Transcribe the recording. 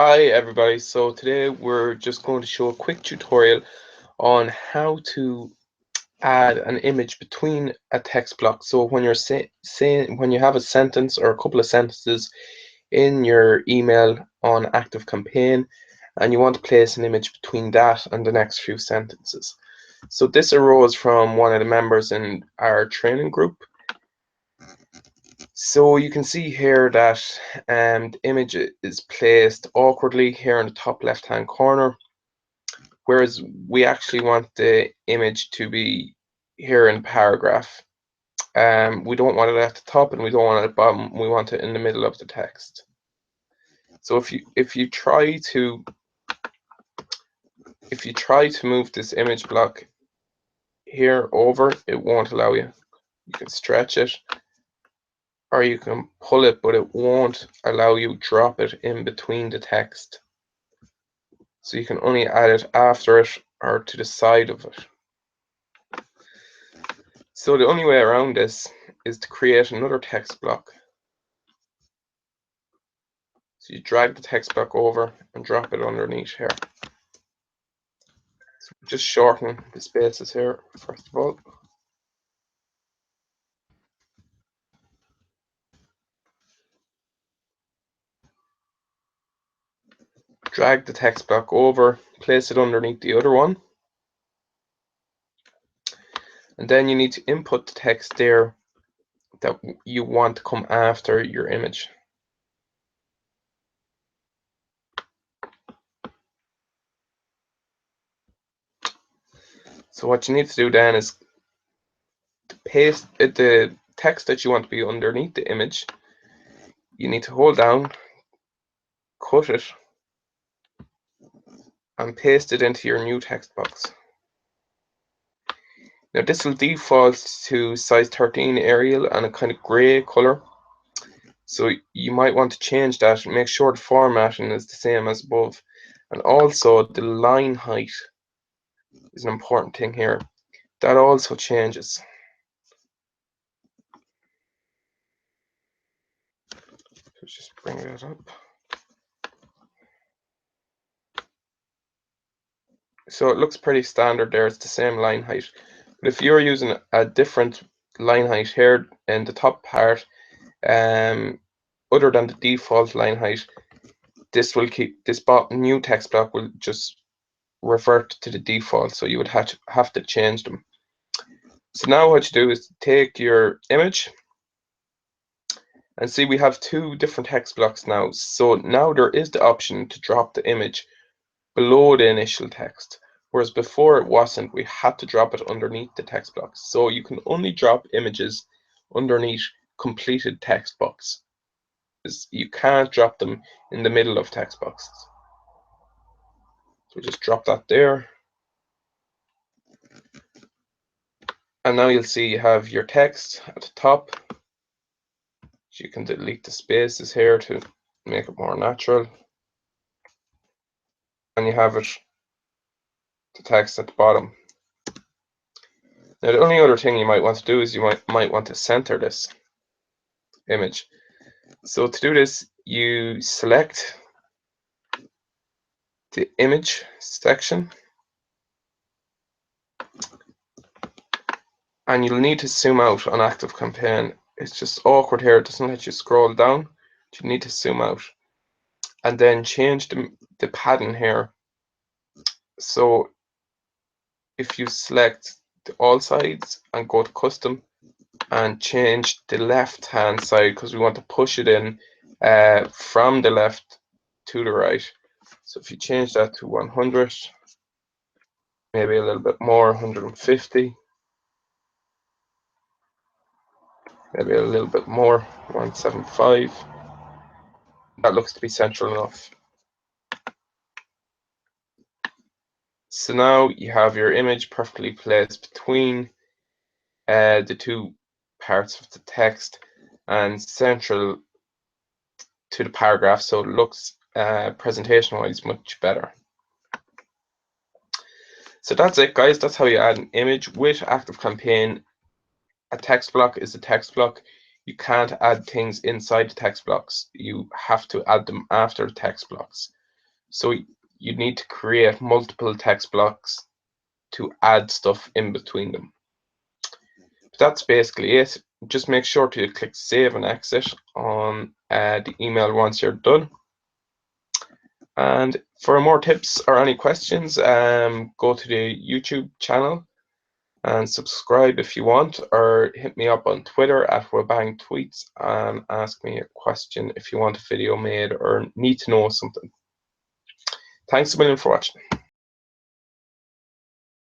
Hi everybody, so today we're just going to show a quick tutorial on how to add an image between a text block. So when you're saying when you have a sentence or a couple of sentences in your email on ActiveCampaign and you want to place an image between that and the next few sentences. So this arose from one of the members in our training group. So you can see here that the image is placed awkwardly here in the top left hand corner, whereas we actually want the image to be here in paragraph. We don't want it at the top and we don't want it at the bottom, we want it in the middle of the text. So if you try to move this image block here over, it won't allow you. You can stretch it or you can pull it, but it won't allow you drop it in between the text. So you can only add it after it or to the side of it. So the only way around this is to create another text block. So you drag the text block over and drop it underneath here. So just shorten the spaces here first of all. Drag the text block over, place it underneath the other one. And then you need to input the text there that you want to come after your image. So what you need to do then is to paste the text that you want to be underneath the image. You need to hold down, cut it, and paste it into your new text box. Now this will default to size 13 Arial and a kind of grey colour. So you might want to change that and make sure the formatting is the same as above. And also the line height is an important thing here. That also changes. Let's just bring that up. So it looks pretty standard there, it's the same line height. But if you're using a different line height here in the top part, other than the default line height, this new text block will just revert to the default, so you would have to change them. So now what you do is take your image and see we have two different text blocks now. So now there is the option to drop the image below the initial text, whereas before it wasn't. We had to drop it underneath the text blocks. So you can only drop images underneath completed text boxes. You can't drop them in the middle of text boxes. So just drop that there. And now you'll see you have your text at the top. You can delete the spaces here to make it more natural. And you have it, the text at the bottom. Now the only other thing you might want to do is you might want to center this image. So to do this, you select the image section and you'll need to zoom out on ActiveCampaign. It's just awkward here, it doesn't let you scroll down. You need to zoom out and then change the padding here. So if you select all sides and go to custom and change the left hand side, because we want to push it in from the left to the right. So if you change that to 100, maybe a little bit more, 150, maybe a little bit more, 175. That looks to be central enough. So now you have your image perfectly placed between the two parts of the text and central to the paragraph, so it looks presentation-wise much better. So that's it, guys. That's how you add an image with ActiveCampaign. A text block is a text block. You can't add things inside the text blocks. You have to add them after the text blocks. So you need to create multiple text blocks to add stuff in between them. But that's basically it. Just make sure to click save and exit on the email once you're done. And for more tips or any questions, go to the YouTube channel and subscribe if you want, or hit me up on Twitter at WebangTweets and ask me a question if you want a video made or need to know something. Thanks a million for watching.